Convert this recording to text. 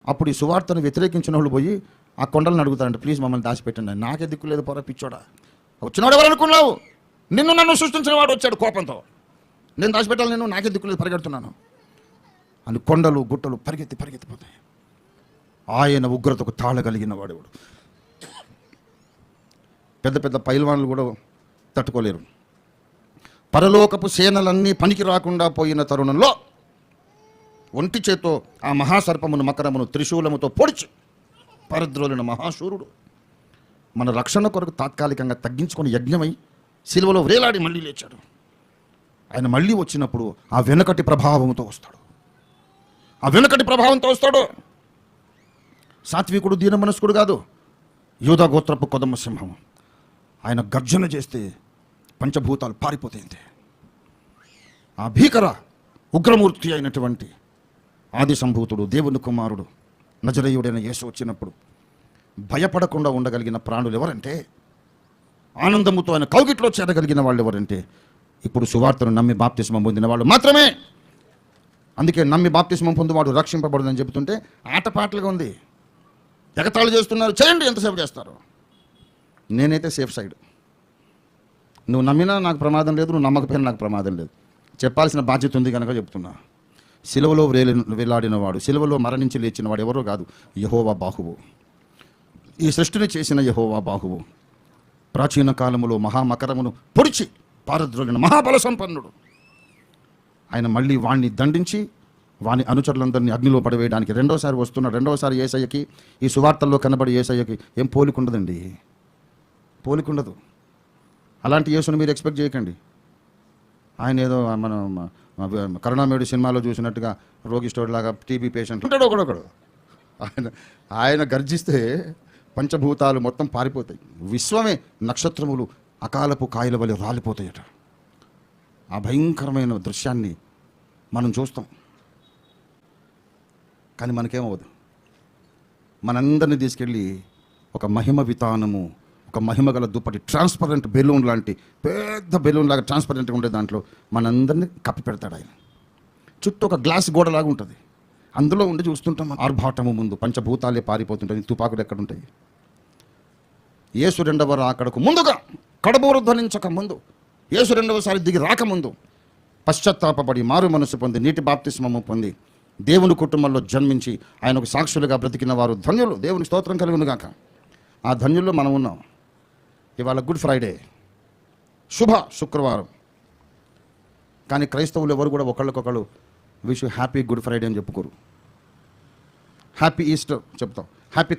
అప్పుడు ఈ సువార్తను వ్యతిరేకించిన వాళ్ళు పోయి ఆ కొండలను అడుగుతారంట, ప్లీజ్ మమ్మల్ని దాచిపెట్టండి. నాకే దిక్కు లేదు పోరా పిచ్చోడా, వచ్చినవాడు ఎవరు అనుకున్నావు? నన్ను సృష్టించిన వాడు వచ్చాడు కోపంతో, నేను దాచిపెట్టాలి, నేను నాకే దిక్కు లేదు పరిగెడుతున్నాను అని కొండలు గుట్టలు పరిగెత్తిపోతాయి. ఆయన ఉగ్రతకు తాళగలిగిన వాడు. పెద్ద పెద్ద పైల్వాన్లు కూడా తట్టుకోలేరు. పరలోకపు సేనలన్నీ పనికి రాకుండా పోయిన తరుణంలో ఒంటి చేతో ఆ మహాసర్పమును మకరమును త్రిశూలముతో పొడిచి పరద్రోలిన మహాశూరుడు మన రక్షణ కొరకు తాత్కాలికంగా తగ్గించుకొని యజ్ఞమై సిలువలో వ్రేలాడి మళ్ళీ లేచాడు. ఆయన మళ్ళీ వచ్చినప్పుడు ఆ వెనకటి ప్రభావంతో వస్తాడు. సాత్వికుడు దీన మనస్కుడు కాదు, యూదా గోత్రపు కొదమ సింహము. ఆయన గర్జన చేస్తే పంచభూతాలు పారిపోతాయి. ఆ భీకర ఉగ్రమూర్తి అయినటువంటి ఆది సంభూతుడు దేవుని కుమారుడు నజరేయుడైన యేసు వచ్చినప్పుడు భయపడకుండా ఉండగలిగిన ప్రాణులు ఎవరంటే, ఆనందముతో ఆయన కౌగిట్లో చేరగలిగిన వాళ్ళు ఎవరంటే ఇప్పుడు సువార్తను నమ్మి బాప్తిస్మం పొందిన వాళ్ళు మాత్రమే. అందుకే నమ్మి బాప్తిస్మం పొందినవాడు రక్షింపబడుదని చెబుతుంటే ఆటపాటలుగా ఉంది. ఎగతాళి చేస్తున్నారు, చేయండి, ఎంతసేపు చేస్తారు. నేనైతే సేఫ్ సైడ్. నువ్వు నమ్మినా నాకు ప్రమాదం లేదు, నువ్వు నమ్మకపోయినా నాకు ప్రమాదం లేదు. చెప్పాల్సిన బాధ్యత ఉంది కనుక చెప్తున్నా. సిలువలో వేలాడినవాడు, సిలువలో మరణించి లేచినవాడు ఎవరో కాదు, యెహోవా బాహువు. ఈ సృష్టిని చేసిన యెహోవా బాహువు. ప్రాచీన కాలములో మహామకరమును పొడిచి పారద్రోలిన మహాబల సంపన్నుడు. ఆయన మళ్ళీ వాణ్ణి దండించి వాని అనుచరులందరినీ అగ్నిలో పడవేయడానికి రెండోసారి వస్తున్నాడు. రెండోసారి యేసయ్యకి ఈ సువార్తల్లో కనబడి యేసయ్యకి ఏం పోలికుండదండి, పోలికుండదు. అలాంటి యేసుని మీరు ఎక్స్పెక్ట్ చేయకండి. ఆయన ఏదో మనం కరుణామయుడు సినిమాలో చూసినట్టుగా రోగిస్టోడ్లాగా టీబీ పేషెంట్ ఉంటాడు ఒకడొకడు. ఆయన గర్జిస్తే పంచభూతాలు మొత్తం పారిపోతాయి. విశ్వమే నక్షత్రములు అకాలపు కాయల వలె రాలిపోతాయట. ఆ భయంకరమైన దృశ్యాన్ని మనం చూస్తాం. కానీ మనకేమవ్వదు. మనందరినీ తీసుకెళ్ళి ఒక మహిమ వితానము, ఒక మహిమ గల దుప్పటి, ట్రాన్స్పరెంట్ బెలూన్ లాంటి పెద్ద బెలూన్ లాగా ట్రాన్స్పరెంట్గా ఉండే దాంట్లో మనందరినీ కప్పి పెడతాడు ఆయన. చుట్టూ ఒక గ్లాస్ గోడలాగా ఉంటుంది, అందులో ఉండి చూస్తుంటాం. ఆర్భాటము ముందు పంచభూతాలే పారిపోతుంటాయి, తుపాకులు ఎక్కడుంటాయి. యేసు రెండవ రాకడకు ముందుగా, కడబూరు ధ్వనించక ముందు, యేసు రెండవసారి దిగి రాకముందు పశ్చాత్తాపడి మారు మనసు పొంది నీటి బాప్తిస్మము పొంది దేవుని కుటుంబంలో జన్మించి ఆయనకు సాక్షులుగా బ్రతికిన వారు ధన్యులు. దేవునికి స్తోత్రం కలుగును గాక. ఆ ధన్యుల్లో మనం ఉన్నాం. ఇవాళ గుడ్ ఫ్రైడే, శుభ శుక్రవారం. కానీ క్రైస్తవులు ఎవరు కూడా ఒకళ్ళకొకళ్ళు విష్ హ్యాపీ గుడ్ ఫ్రైడే అని చెప్పుకోరు. హ్యాపీ ఈస్టర్ చెప్తాం, హ్యాపీ